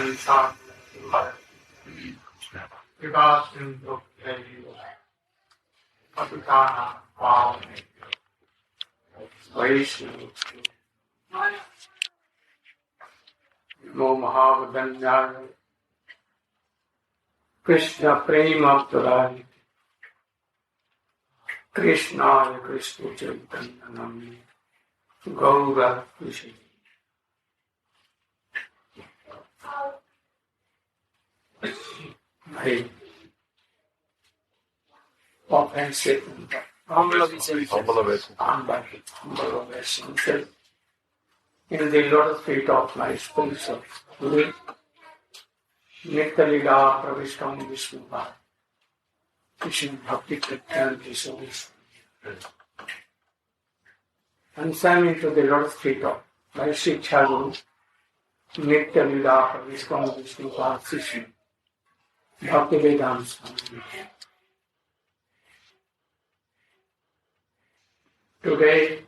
insan vikas untuk Patutana Pavane Vaishnu Namo Mahavadanyaya Krishna Prema Pradani Krishna Krishna Chaitanya Nami Gaura Krishna. I often sit in the humble obeisance in the lotus feet of my sponsor, Guru Nitya-lila Pravishtam Vishnupada, Krishna Bhakti Pratyanti Service. And stand into the lotus feet of my Shiksha Guru Nitya-lila Pravishtam Vishnupada, Krishna Bhakti Vedanta Swami. Today,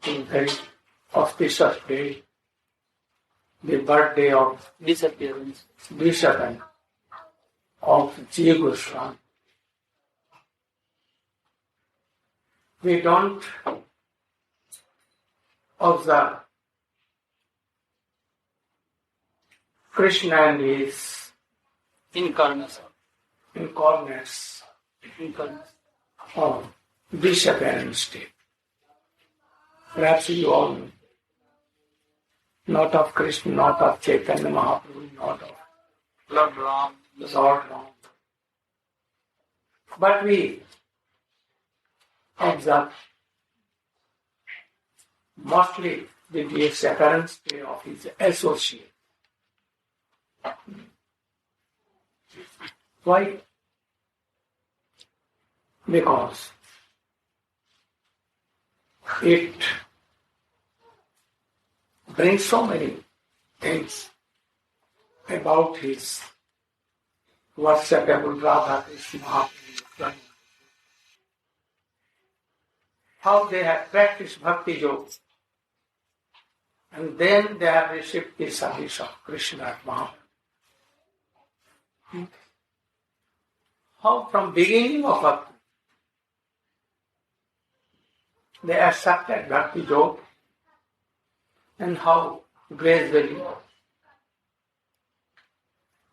in very auspicious day, the birthday of disappearance of Jiva Goswami. We don't observe Krishna and his incarnates of disappearance day. Perhaps you all know. Not of Krishna, not of Chaitanya Mahaprabhu, not of Lord Ram, but we observe mostly the disappearance day of his associate. Why? Because it brings so many things about his worshipable Radha Krishna Mahaprabhu. How they have practiced bhakti yoga and then they have received the service of Krishna Mahaprabhu. How from beginning of bhakti they accepted bhakti yoga and how gradually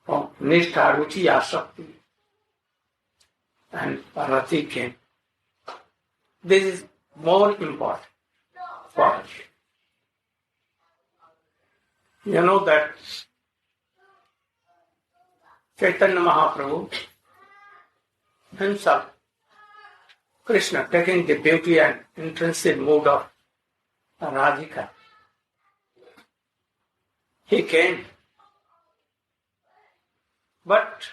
from Nishtha, Ruchi, Asakti and Rati came. This is more important for us. You know that Chaitanya Mahaprabhu himself, Krishna, taking the beauty and intrinsic mood of Radhika, he came. But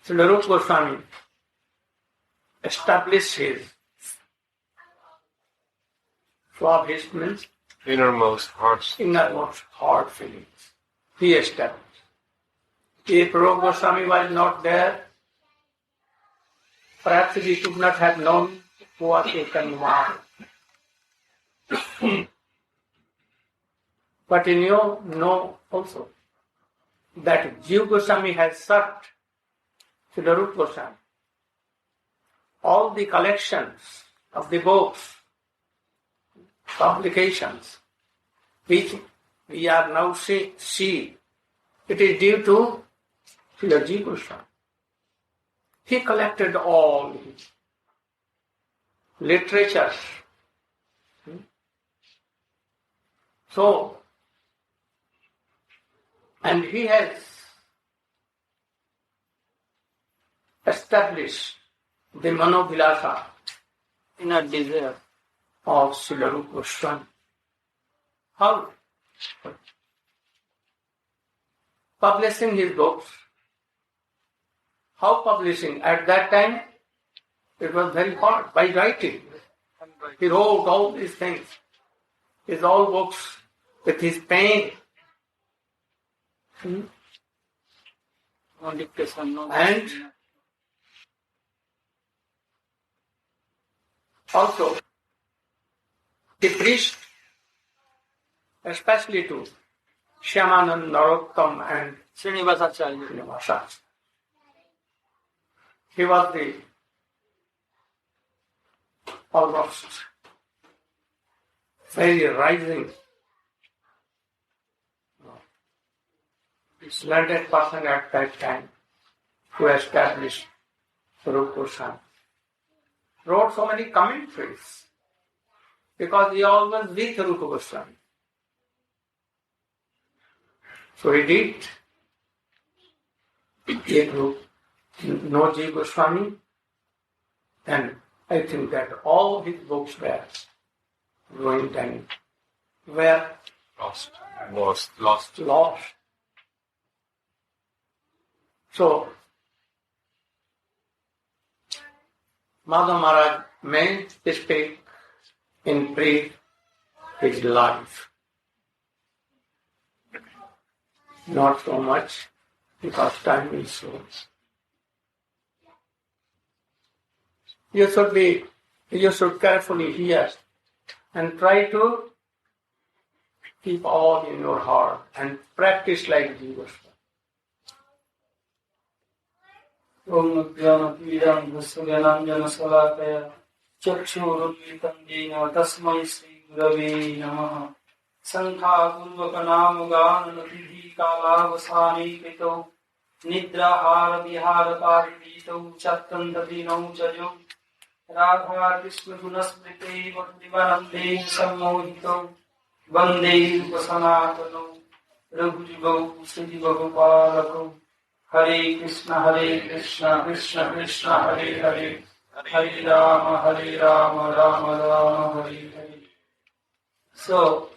Srila Rupa Gosvami established his Swabhist means innermost heart feelings. He established. If Rupa Goswami was not there, perhaps we could not have known who was Chaitanya Mahaprabhu. But you know also that Jiva Goswami has served Srila Rupa Goswami. All the collections of the books, publications, which we are now see, it is due to Srila Jiva Goswami. He collected all his literatures. So, and he has established the Manovilasa, inner desire of Srila Rupa Goswami. How? Publishing his books. How publishing? At that time, it was very hard, by writing. He wrote all these things. His all books with his pen. And also, he preached especially to Shyamanand, Narottam and Srinivasacharya. Srinivasacharya. He was the almost very rising learned person at that time who established Rupa Goswami. Wrote so many commentaries because he always with Rupa Goswami. So he did get to know Jiva Goswami, and I think that all his books were ruined and were lost. So, Madhav Maharaj may speak in brief his life. Not so much, because time is short. You should carefully hear and try to keep all in your heart and practice like Jesus. Om Jnana Vasugananjana Salakaya Chakshurudvitam Dena Tasmai Sri Gurave Namaha Sankha Purvaka Namadhi Kala Vasani Pito Nidra Vihara Parito Chattandavino Jayo Radha Krishna Gunasmriti Divanande Sammohito Vande Upasanatano Raghujivo Siddhiva Gopalako Hare Krishna, Krishna Krishna, Hare Hare, Hare Rama, Rama Rama, Hare Hare. So,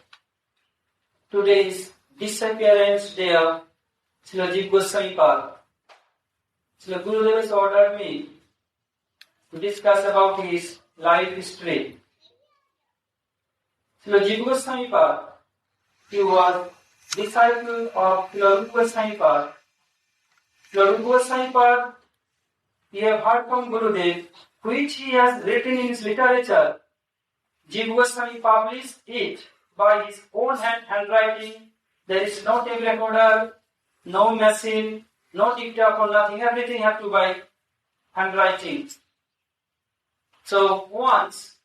today is disappearance day of Srila Jiva Goswami Pada. Srila Gurudev has ordered me to discuss about his life history. Srila Jiva Goswami Pada, he was disciple of Srila Rupa Goswami Pada. Srila Rupa Goswami Pada, we have heard from Gurudev, which he has written in his literature. Jiva Goswami published it by his own handwriting. There is no tape recorder, no machine, no dictaphone, nothing. Everything have to by handwriting. So once,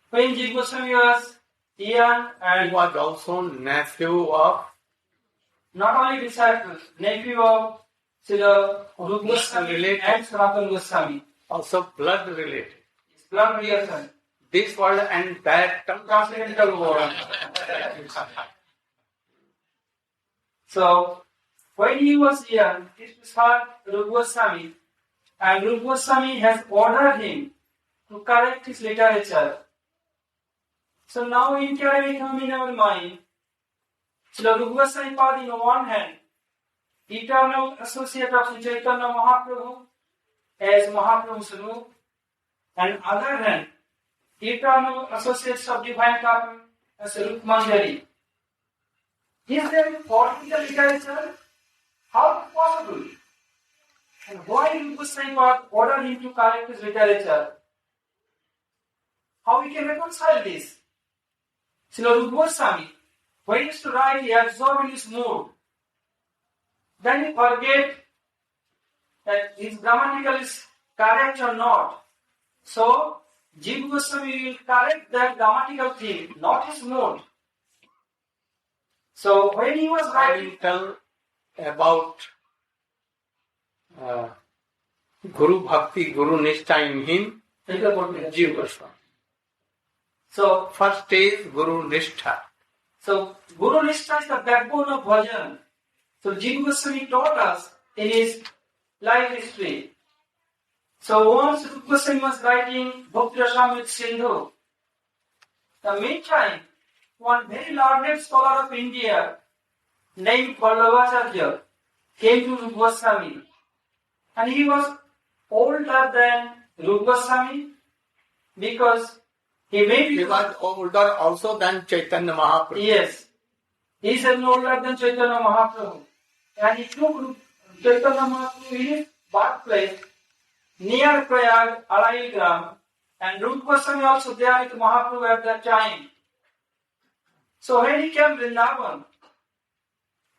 when Jiva Goswami was young and he was also nephew of, not only disciple, nephew of Srila Rupa Goswami and Sanatana Goswami. Also blood related. His blood relation. This world and that transcendental world. So, when he was young, it was heard Rupa Goswami, and Rupa Goswami has ordered him to correct his literature. So now in carrying him in our mind, Srila Rupa Goswami Pada in one hand, eternal associate of Sri Chaitanya Mahaprabhu as Mahaprabhu's Rupa, and other hand, eternal associates of Divine Couple as Rupa Manjari. Is there fault in the literature? How is it possible? And why Rupa Goswami Pada ordered him to correct his literature? How we can reconcile this? Srila Rupa Goswami, when he used to write, he absorbed in his mood. Then he forget that his grammatical is correct or not. So, Jiva Goswami will correct that grammatical thing, not his mood. So, when he was writing, tell about Guru Bhakti, Guru Nishtha in him, Jiva Goswami. So, first is Guru Nishtha. So, Guru Nishtha is the backbone of bhajan. So, Jiva Goswami taught us in his life history. So, once Rupa Goswami was writing Bhakti Rasamrita Sindhu, the meantime, one very learned scholar of India named Vallabhacharya came to Rupa Goswami, and he was older than Rupa Goswami because he was older also than Chaitanya Mahaprabhu. Yes, he is older than Chaitanya Mahaprabhu, and he took Chaitanya Mahaprabhu in his birthplace near Prayag, Alaigram, and Rupa Goswami also there with Mahaprabhu at that time. So when he came to Vrindavan,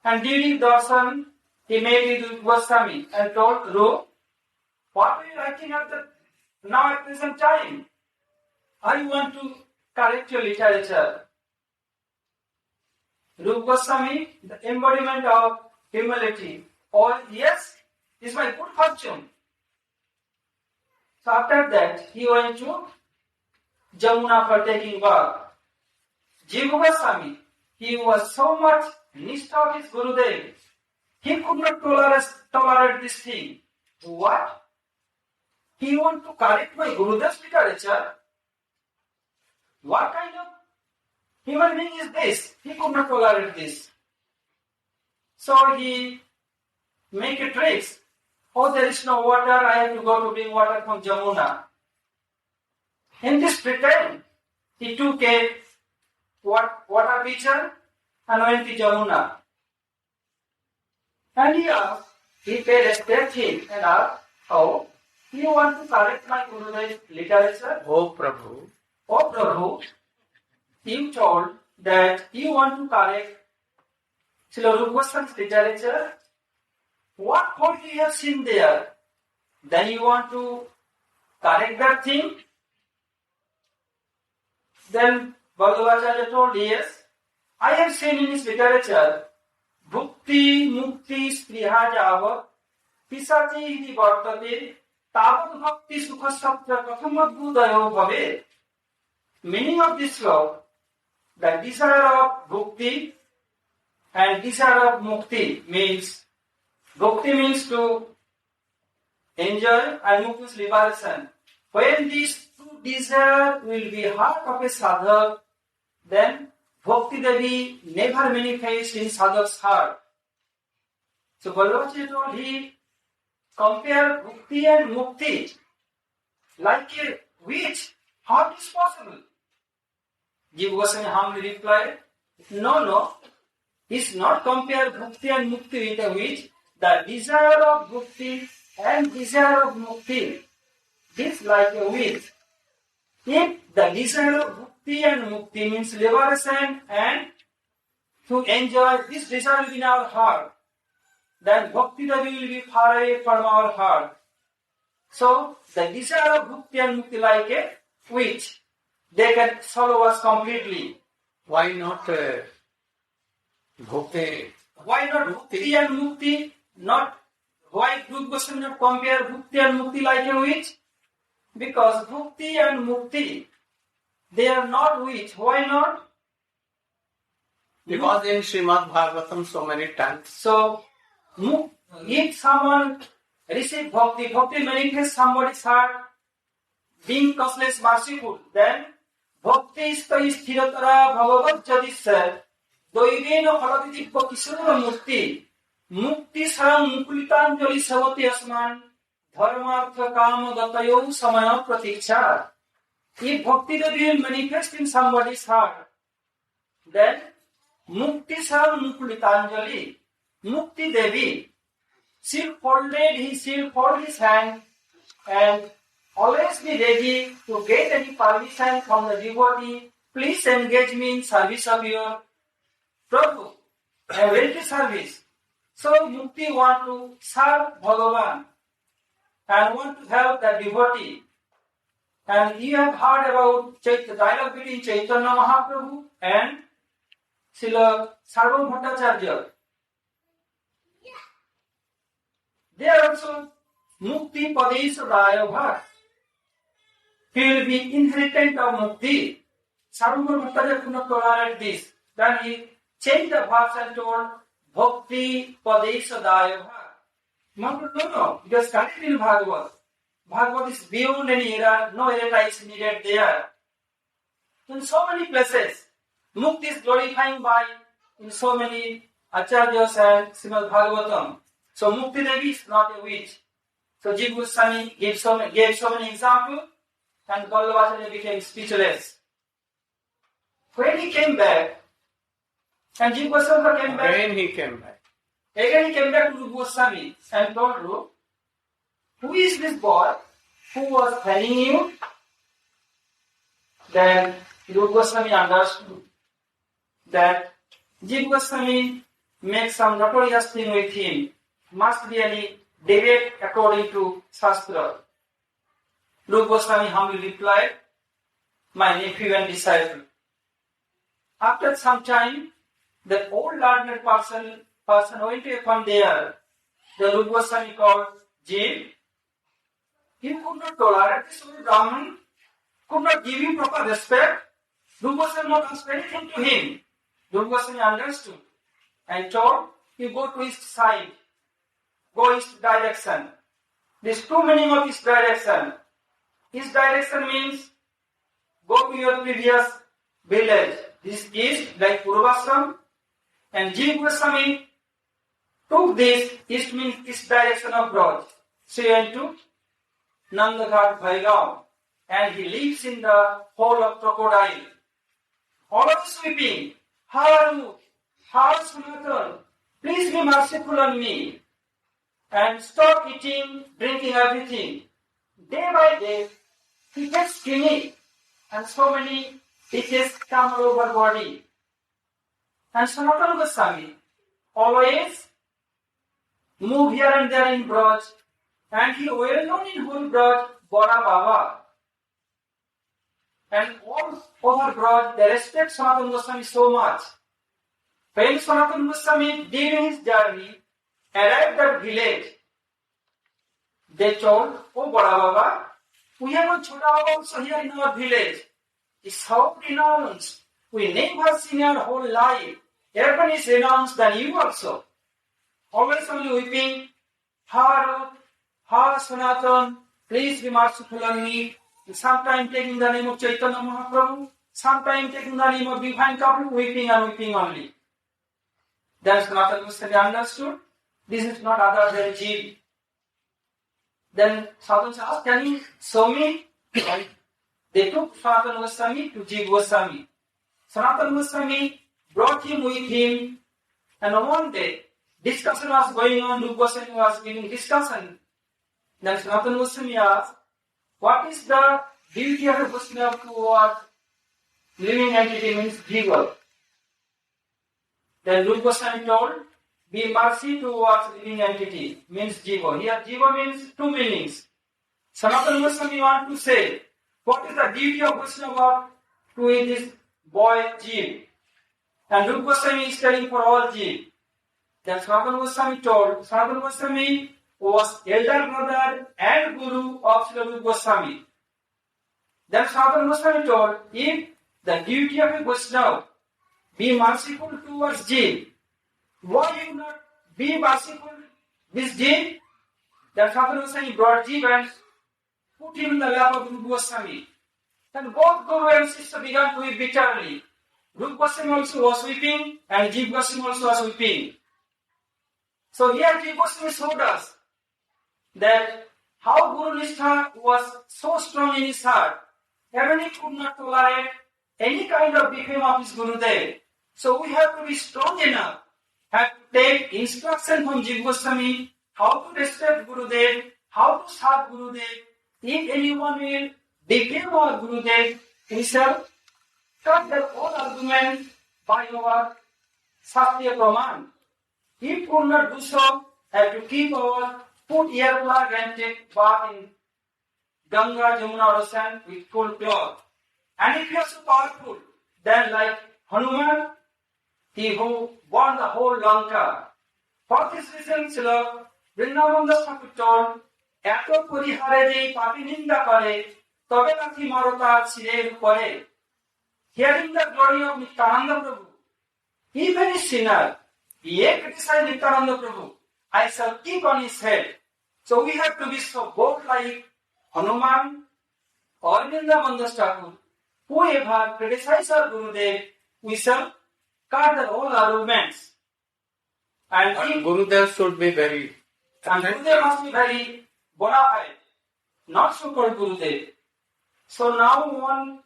And during darshan, he met with Rupa Goswami and told Rupa, what are you writing now at present time? I want to correct your literature. Rupa Goswami, the embodiment of humility. Oh yes, this is my good fortune. So after that, he went to Jamuna for taking bath. Jiva Goswami, he was so much nishtha of his Gurudev. He could not tolerate this thing. What? He want to correct my Gurudev's literature? What kind of human being is this? He could not tolerate this. So he make a tricks. Oh, there is no water, I have to go to bring water from Jamuna. In this pretend, he took a water pitcher and went to Jamuna. And he paid respect him and asked, oh, you want to correct my Gurudev's literature? Oh Prabhu. Oh Prabhu, you told that you want to correct Srila Rupa Goswami's literature. What fault you have seen there? Then you want to correct that thing? Then Bhagavacharya told, yes, I have seen in his literature, Bhukti, Mukti, Spriha Java, Pisati Hidi Vartate, Tavat Bhakti Sukha Sapta Kathamat Budayo Bhave. Meaning of this love, the desire of Bhukti and desire of Mukti means, Bhukti means to enjoy and Mukti means liberation. When these two desires will be heart of a sadhak, then Bhakti Devi never manifests in sadhak's heart. So Ballabhacharya told he compare Bhukti and Mukti like a witch. How it is possible? Jiva Goswami humbly replied, no, it's not compare Bhukti and Mukti with a witch. The desire of Bhukti and desire of Mukti is like a witch. If the desire of Bhukti and Mukti means liberation and to enjoy this desire in our heart, then Bhakti Devi will be far away from our heart. So, the desire of Bhukti and Mukti like a witch. They can swallow us completely. Why not Bhukti? Why not Bhukti and Mukti? Why Rupa Goswami not compare Bhukti and Mukti like a witch? Because Bhukti and Mukti, they are not witch. Why not? Because in Srimad Bhagavatam so many times. So, if someone receives Bhakti manifests somebody's heart, being causeless, merciful, then Bhakti is the sthiratara bhagavad jadisya, doivena phaladitippa kisura mukti, mukti sarang mukulitanjali savati asman, dharmartha kama gatayo samaya pratiksha. If Bhakti Devi will manifest in somebody's heart, then Mukti sarang mukulitanjali, Mukti Devi, she'll fold his hand and always be ready to get any permission from the devotee. Please engage me in service of your Prabhu. I am ready to service. So Mukti want to serve Bhagavan and want to help the devotee. And you have heard about the dialogue between Chaitanya Mahaprabhu and Srila Sarvam Bhattacharya. They are also Mukti Padesa Dayabhat. He will be inheritant of Mukti. Sarvam Bhattacharya could not tolerate this. Then he changed the verse and told Bhakti Padesa Dayabhat. Mahaprabhu, no, it was studied in Bhagavad. Bhagavad is beyond any era, no errata is needed there. In so many places, Mukti is glorifying by in so many Acharyas and Srimad Bhagavatam. So Mukti Devi is not a witch. So Jiva Goswami gave so many examples and Ballabhacharya became speechless. When he came back, and Jiva Goswami came back. Again he came back to Rupa Goswami and told Rupa, who is this boy who was telling you? Then Rupa Goswami understood that Jiva Goswami make some notorious thing with him, must really deviate according to Shastra. Rupa Goswami humbly replied, my nephew and disciple. After some time, the old learned person went upon there. The Rupa Goswami called Jiva. He could not tolerate this old Brahman, could not give him proper respect. Rupa Goswami not asked anything to him. Rupa Goswami understood and told, you go to east side, go east direction. There is two meaning of east direction. East direction means go to your previous village. This is east, like Purvashram. And Jiva Goswami took this, east means east direction of Braj. So he went to Nandaghat Bhaigaon. And he lives in the hole of crocodile. Always weeping. How are you? How is Sanatan? Please be merciful on me. And stop eating, drinking everything. Day by day, he gets skinny. And so many itches come all over body. And Sanatana Goswami always move here and there in Braj. And he well known in whole Braj, Bora Baba. And all over Braj, they respect Sanatana Goswami so much. When Sanatana Goswami, during his journey, arrived at village, they told, oh Bora Baba, we have a Chota Baba also here in our village. He's so renounced. We never seen our whole life. Everyone is renounced than you also. Always only weeping, Ha Sanatan, please be merciful on me. Sometimes taking the name of Chaitanya Mahaprabhu, sometimes taking the name of divine couple, weeping and weeping only. Then Sanatana Goswami understood, this is not other than Jiva. Then Sadhana asked, can you show me? They took Sanatana Goswami to Jiva Goswami. Sanatana Goswami brought him with him, and on one day, discussion was going on, Rupa Goswami was giving discussion. Then Sanatana Goswami asked, what is the duty of a Vaishnava towards living entity means Jiva? Then Rupa Goswami told, be mercy towards living entity means Jiva. Here Jiva means two meanings. Sanatana Goswami want to say, what is the duty of Vaishnava to this boy Jiva? And Rupa Goswami is telling for all Jiva. Then Sanatana Goswami told, Sanatana Goswami was elder brother and guru of Srila Rupa Goswami. Then Sanatana Goswami told, if the duty of a Vaishnava be merciful towards Jiva, why you not be merciful with Jiva? Then Sanatana Goswami brought Jiva and put him in the lap of Rupa Goswami. Then both Guru and sister began to weep bitterly. Rupa Goswami also was weeping and Jiva Goswami also was weeping. So here Jiva Goswami showed us that how Guru Nishtha was so strong in his heart, even he could not tolerate any kind of defame of his Gurudev. So we have to be strong enough, have to take instruction from Jiva Goswami, how to respect Gurudev, how to serve Gurudev. If anyone will defame our Gurudev, we shall cut their all argument by our Shastriya Praman. If could not do so, have to keep our foot earplug and take bath in Ganga, Jamuna, or ocean with full cloth. And if you are so powerful, then like Hanuman, he who won the whole Lanka. For this reason, Srila Vrindavan Das Thakur told, এত পরিহারে যে পাপী নিন্দা করে তবে নাকি মারতার শিরের উপরে. Hearing the glory of Nityananda Prabhu, even a sinner, he criticized Nityananda Prabhu, I shall keep on his head. So we have to be so bold like Hanuman or Vrindavan Das Thakur. Whoever criticizes our Gurudev, we shall cut all arguments. And Gurudev should be very... And Gurudev must be very bona fide, not so-called Gurudev. So now one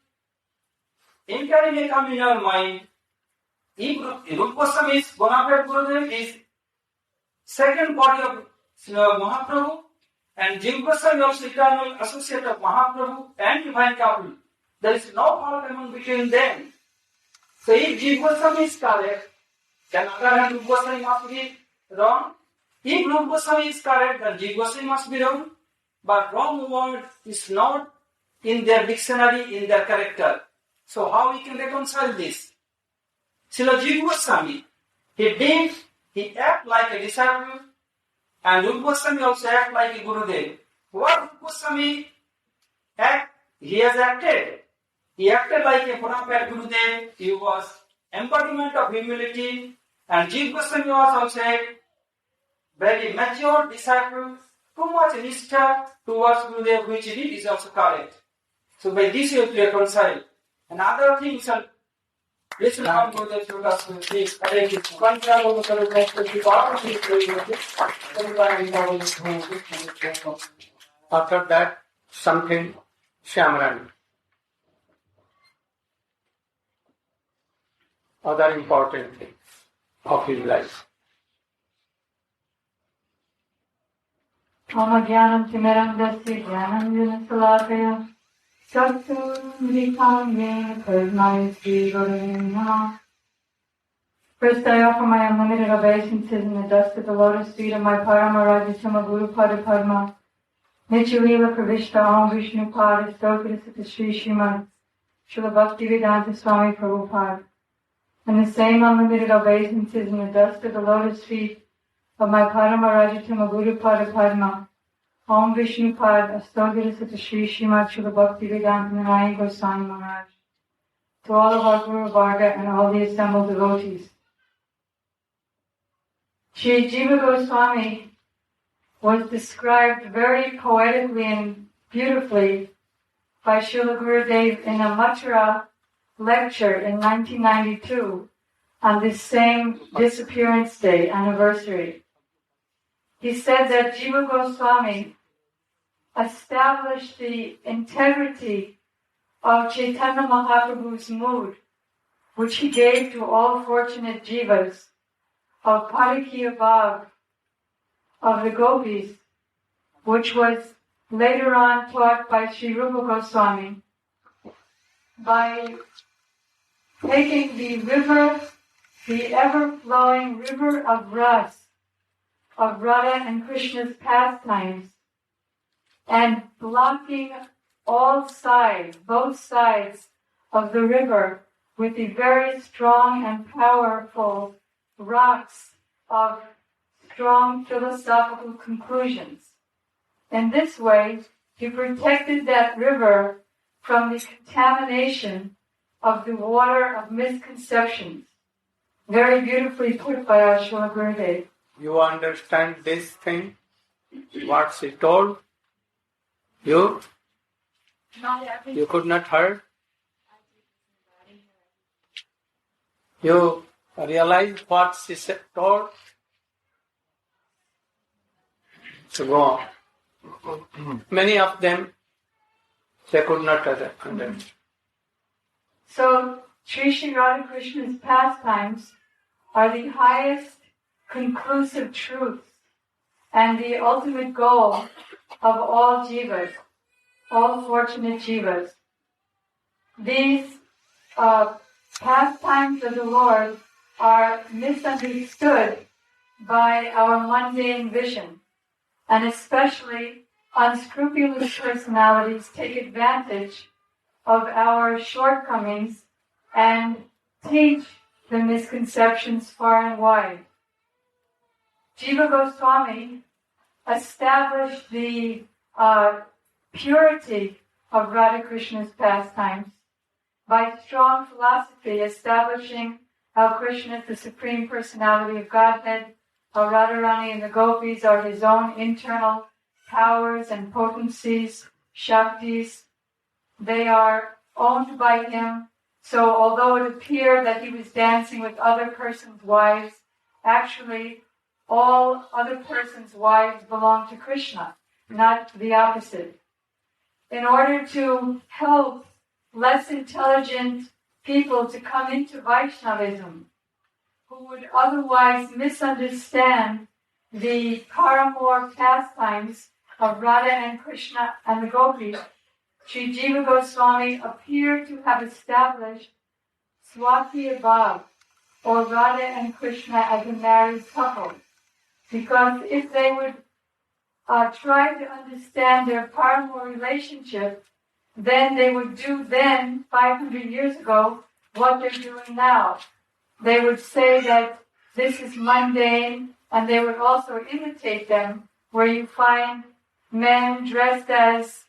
inquiry may come in our mind, if Rupa Goswami's bona fide Gurudev is second body of Mahaprabhu, and Jiva Goswami also eternal associate of Mahaprabhu and divine couple, there is no fault among between them. So if Jiva Goswami is correct, Then on the other hand, Rupa Goswami must be wrong. If Rupa Goswami is correct, then Jiva Goswami must be wrong. But wrong word is not in their dictionary, in their character. So how we can reconcile this? Srila Jiva Goswami, he act like a disciple, and Rupa Goswami also act like a Gurudev. What Rupa Goswami act? He has acted. He acted like a bona fide Gurudev. He was embodiment of humility, and Jiva Goswami was also a very mature disciple, too much nishtha towards Gurudev, which he did is also correct. So by this you have to reconcile. And other things are this will come to the Srila please. After that, something Shyamran. Other important things of his life. Om Jnanam Timirandasya Jnanam Salakaya Sattvam Vikam Yena Karnaya Sri Guru Namaha. First, I offer my unlimited obeisances in the dust of the lotus feet of my Paramarajatama Guru Pada Padma, Nityalila Pravishta Om Vishnu Pada Stokadasata Sri Srimad Srila Bhaktivedanta Swami Prabhupada, and the same unlimited obeisances in the dust of the lotus feet of my Paramarajatama Guru Pada Padma, Om Vishnu Pad Astogirasata Sri Srimad Srila Bhaktivedanta Goswami Maharaj, to all of our Guru Varga and all the assembled devotees. Sri Jiva Goswami was described very poetically and beautifully by Srila Gurudev in a Mathura lecture in 1992 on this same disappearance day anniversary. He said that Jiva Goswami established the integrity of Chaitanya Mahaprabhu's mood, which he gave to all fortunate jivas of Parikiya Bhav of the gopis, which was later on taught by Sri Rupa Goswami, by taking the river, the ever-flowing river of Ras, of Radha and Krishna's pastimes, and blocking all sides, both sides of the river with the very strong and powerful rocks of strong philosophical conclusions. In this way, he protected that river from the contamination of the water of misconceptions. Very beautifully put by our Srila Gurudev. You understand this thing? What she told? You could not heard? You realize what she told? So go on. Many of them, they could not understand. So, Sri Radha Krishna's pastimes are the highest conclusive truths and the ultimate goal of all jivas, all fortunate jivas. These pastimes of the Lord are misunderstood by our mundane vision, and especially unscrupulous personalities take advantage of our shortcomings and teach the misconceptions far and wide. Jiva Goswami established the purity of Radha Krishna's pastimes by strong philosophy, establishing how Krishna is the Supreme Personality of Godhead, how Radharani and the gopis are his own internal powers and potencies, shaktis. They are owned by him. So although it appeared that he was dancing with other persons' wives, actually all other persons' wives belong to Krishna, not the opposite. In order to help less intelligent people to come into Vaishnavism, who would otherwise misunderstand the Paramore pastimes of Radha and Krishna and the gopis, Sri Jiva Goswami appeared to have established Swakya Bhav, or Radha and Krishna as a married couple. Because if they would try to understand their paramour relationship, then they would do then, 500 years ago, what they're doing now. They would say that this is mundane, and they would also imitate them, where you find men dressed as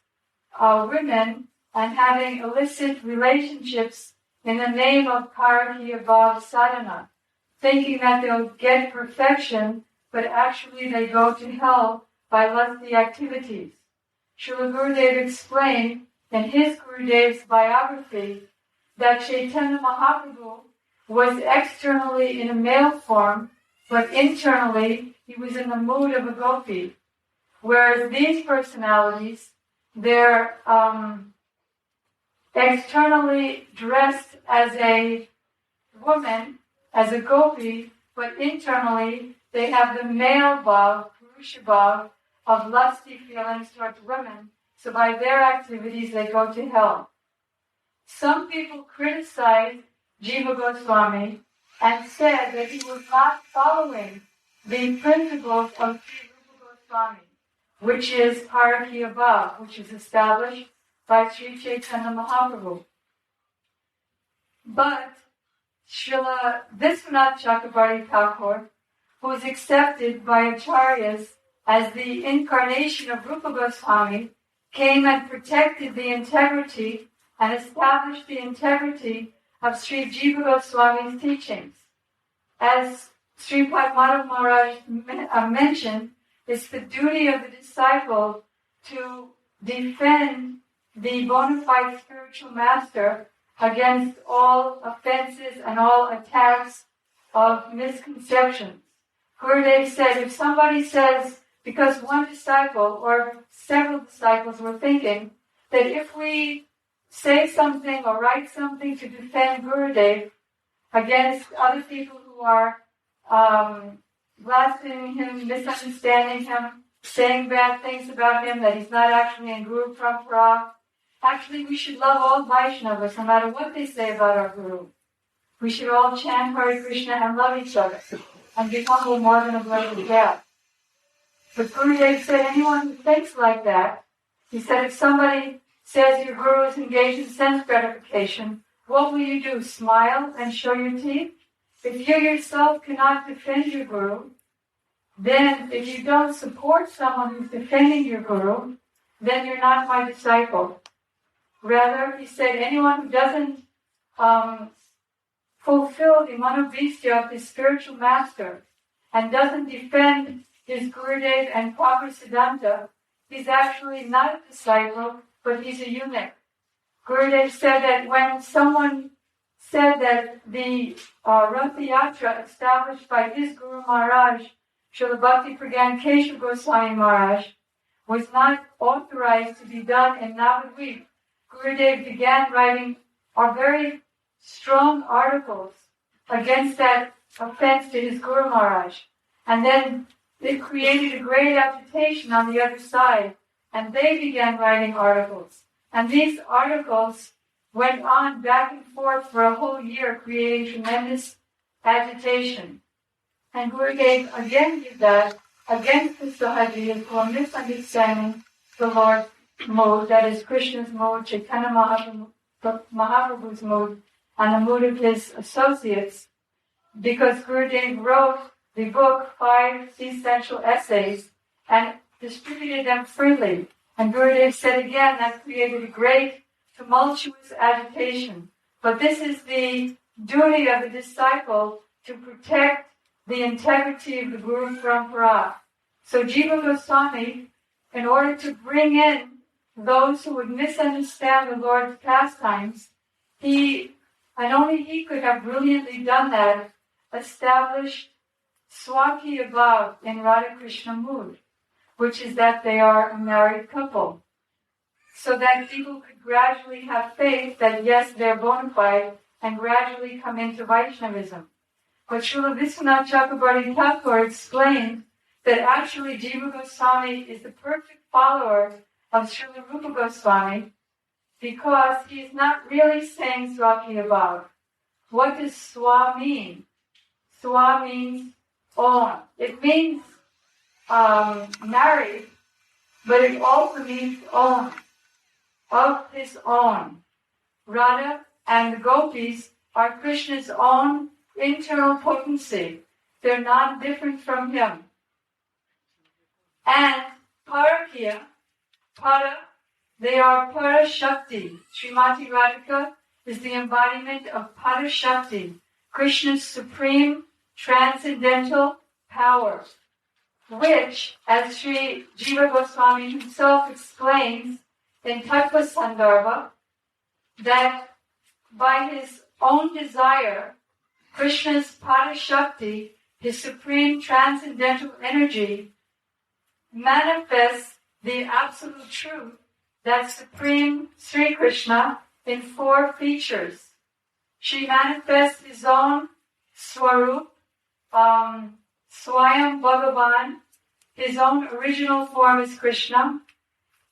women and having illicit relationships in the name of Karaki Bhav Sadhana, thinking that they'll get perfection, but actually they go to hell by lusty activities. Srila Gurudev explained in his Gurudev's biography that Chaitanya Mahaprabhu was externally in a male form, but internally he was in the mood of a gopi. Whereas these personalities, they're externally dressed as a woman, as a gopi, but internally they have the male bhav, Purusha bhav, of lusty feelings towards women. So by their activities they go to hell. Some people criticized Jiva Goswami and said that he was not following the principles of Sri Rupa Goswami, which is Parakya Bhav, which is established by Sri Chaitanya Mahaprabhu. But Srila Vishwanath Chakrabarti Thakur, who is accepted by acharyas as the incarnation of Rupa Goswami, came and protected the integrity and established the integrity of Sri Jiva Goswami's teachings. As Sri Padmanabh Maharaj mentioned, it's the duty of the disciple to defend the bona fide spiritual master against all offenses and all attacks of misconceptions. Gurudev said, if somebody says, because one disciple or several disciples were thinking that if we say something or write something to defend Gurudev against other people who are blaspheming him, misunderstanding him, saying bad things about him, that he's not actually in Guru Parampara. Actually, we should love all Vaishnavas, no matter what they say about our Guru. We should all chant Hare Krishna and love each other, and be humble more than a blade of grass. But Gurudev said anyone who thinks like that, he said if somebody says your Guru is engaged in sense gratification, what will you do? Smile and show your teeth? If you yourself cannot defend your Guru, then if you don't support someone who's defending your Guru, then you're not my disciple. Rather, he said, anyone who doesn't fulfill the manobhistya of his spiritual master and doesn't defend his Gurudev and proper Siddhanta, he's actually not a disciple, but he's a eunuch. Gurudev said that when someone said that the Ratha Yatra established by his Guru Maharaj, Srila Bhakti Pragan Keshav Goswami Maharaj, was not authorized to be done in Navadvip, Gurudev began writing very strong articles against that offense to his Guru Maharaj. And then it created a great agitation on the other side, and they began writing articles. And these articles went on back and forth for a whole year, creating tremendous agitation. And Gurudev again did that against the Sahajiyas who are misunderstanding the Lord's mode, that is Krishna's mode, Chaitanya Mahaprabhu's mode, and the mood of his associates, because Gurudev wrote the book, 5 essential essays, and distributed them freely. And Gurudev said again that created a great tumultuous agitation. But this is the duty of the disciple to protect the integrity of the Guru Parampara. So Jiva Goswami, in order to bring in those who would misunderstand the Lord's pastimes, and only he could have brilliantly done that, established Swakya Bhav in Radha Krishna mood, which is that they are a married couple. So that people could gradually have faith that yes, they're bona fide, and gradually come into Vaishnavism. But Srila Vishwanath Chakrabarti Thakur explained that actually Jiva Goswami is the perfect follower of Srila Rupa Goswami, because he is not really saying Swakya Bhav. What does Swa mean? Swa means own. It means married, but it also means own, of his own. Radha and the gopis are Krishna's own internal potency. They're not different from him. And Parakya, they are Parashakti. Srimati Radhika is the embodiment of Parashakti, Krishna's supreme transcendental power, which, as Sri Jiva Goswami himself explains in Tattva Sandarbha, that by his own desire, Krishna's Parashakti, his supreme transcendental energy, manifests the absolute truth, that supreme Sri Krishna, in 4 features. She manifests his own Swarup, Swayam Bhagavan, his own original form is Krishna,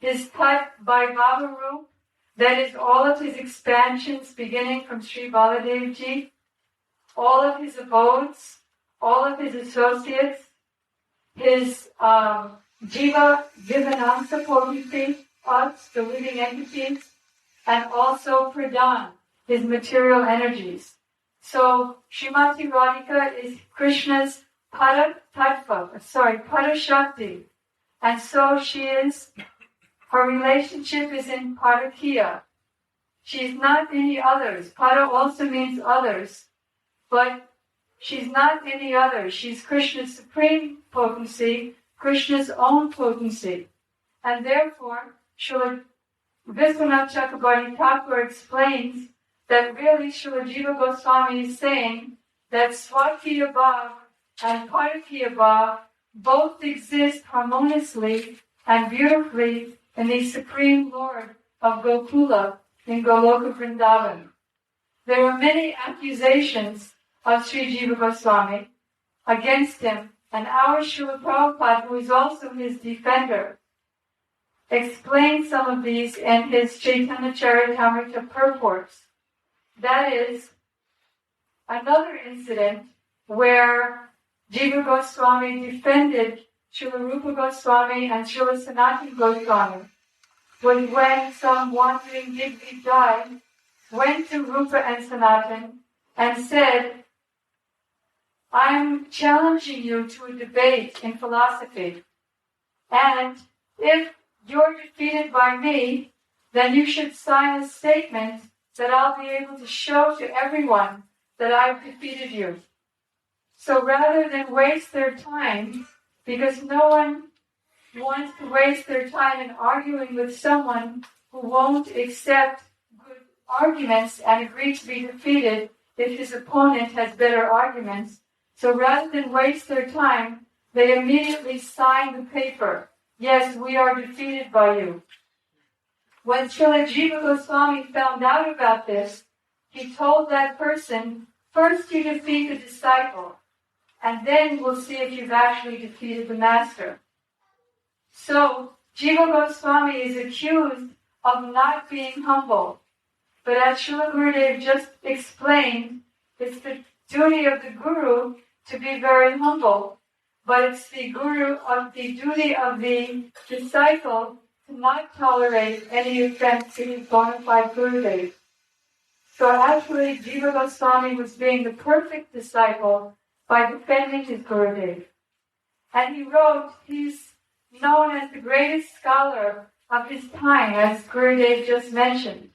his Tat Vaibhava Rup, that is all of his expansions beginning from Sri Baladev Ji, all of his abodes, all of his associates, his Jiva Vivanamsa potency, us, the living entities, and also Pradhan, his material energies. So Srimati Radhika is Krishna's Parashakti. And so her relationship is in Parakya. She's not any others. Para also means others. But she's not any other. She's Krishna's supreme potency, Krishna's own potency. And therefore, Srila Vishwanath Chakrabarti Thakur explains that really Srila Jiva Goswami is saying that Swakiya Bhav and Parakiya Bhav both exist harmoniously and beautifully in the Supreme Lord of Gokula in Goloka Vrindavan. There are many accusations of Sri Jiva Goswami against him, and our Srila Prabhupada, who is also his defender, explains some of these in his Chaitanya Charitamrita purports. That is another incident where Jiva Goswami defended Srila Rupa Goswami and Srila Sanatana Goswami was when some wandering Digvijay went to Rupa and Sanatana and said, I'm challenging you to a debate in philosophy, and if you're defeated by me, then you should sign a statement that I'll be able to show to everyone that I've defeated you. So rather than waste their time, because no one wants to waste their time in arguing with someone who won't accept good arguments and agree to be defeated if his opponent has better arguments. So rather than waste their time, they immediately sign the paper. Yes, we are defeated by you. When Srila Jiva Goswami found out about this, he told that person, first you defeat the disciple, and then we'll see if you've actually defeated the master. So, Jiva Goswami is accused of not being humble. But as Srila Gurudev just explained, it's the duty of the Guru to be very humble. But it's the duty of the disciple to not tolerate any offense to his bona fide Gurudev. So actually, Jiva Goswami was being the perfect disciple by defending his Gurudev. And he's known as the greatest scholar of his time, as Gurudev just mentioned.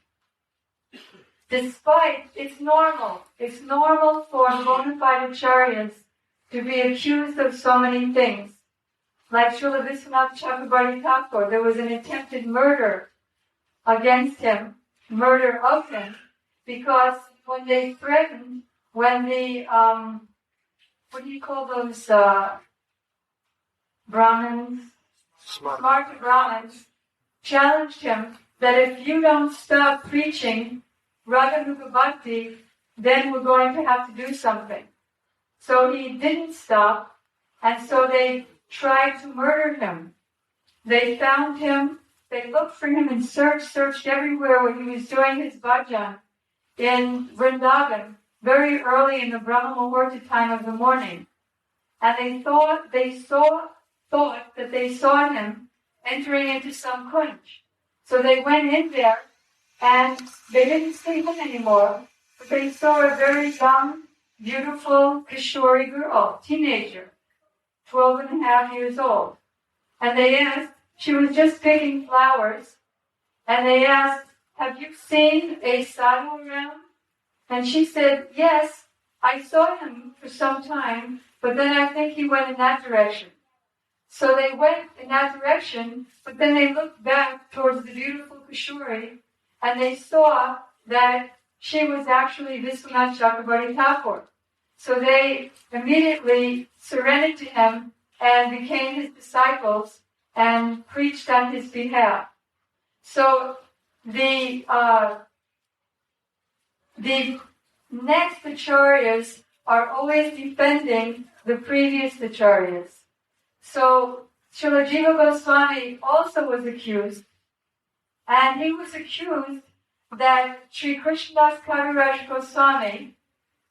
Despite, it's normal for bona fide acharyas to be accused of so many things. Like Srila Vishwanath Chakrabarti Thakur, there was an attempted murder against him, murder of him, because when they threatened, when the, what do you call those Brahmins? Smart Brahmins challenged him that if you don't stop preaching Raganuga Bhakti, then we're going to have to do something. So he didn't stop, and so they tried to murder him. They found him, they looked for him and searched everywhere where he was doing his bhajan in Vrindavan, very early in the Brahma Muhurta time of the morning. And they thought that they saw him entering into some kunj. So they went in there and they didn't see him anymore, but they saw a very young, beautiful Kishori girl, teenager, 12 and a half years old. And they asked, she was just picking flowers, and they asked, have you seen a sadhu around? And she said, yes, I saw him for some time, but then I think he went in that direction. So they went in that direction, but then they looked back towards the beautiful Kishori, and they saw that she was actually Vishwanath Chakrabarti Thakur. So they immediately surrendered to him and became his disciples and preached on his behalf. So the next acharyas are always defending the previous acharyas. So Srila Jiva Goswami also was accused, and he was accused that Sri Krishnadas Kaviraj Goswami,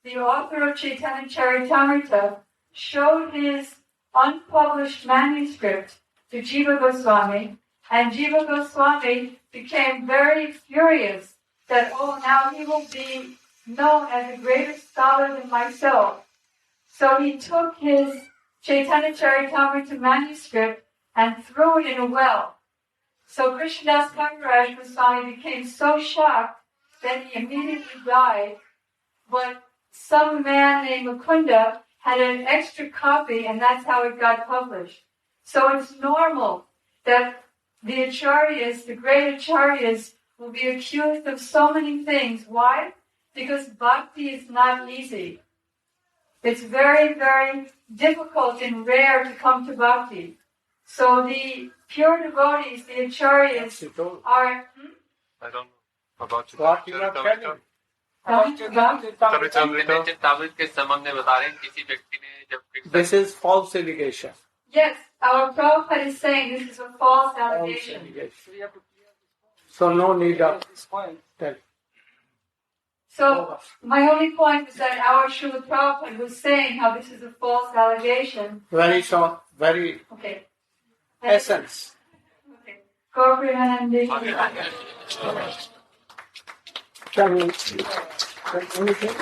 the author of Chaitanya Charitamrita, showed his unpublished manuscript to Jiva Goswami, and Jiva Goswami became very furious that, now he will be known as a greater scholar than myself. So he took his Chaitanya Charitamrita manuscript and threw it in a well. So Krishnadas Kaviraj Goswami became so shocked that he immediately died, but some man named Mukunda had an extra copy, and that's how it got published. So it's normal that the acharyas, the great acharyas, will be accused of so many things. Why? Because bhakti is not easy. It's very, very difficult and rare to come to bhakti. So the pure devotees, the acharyas, are... I don't know about What you are telling? This is false allegation. Yes, our Prabhupada is saying this is a false allegation. So no need of tell. So my only point was that our Srila Prabhupada was saying how this is a false allegation. Very short, very Okay. essence. Okay. Gaurianandi. Can we anything?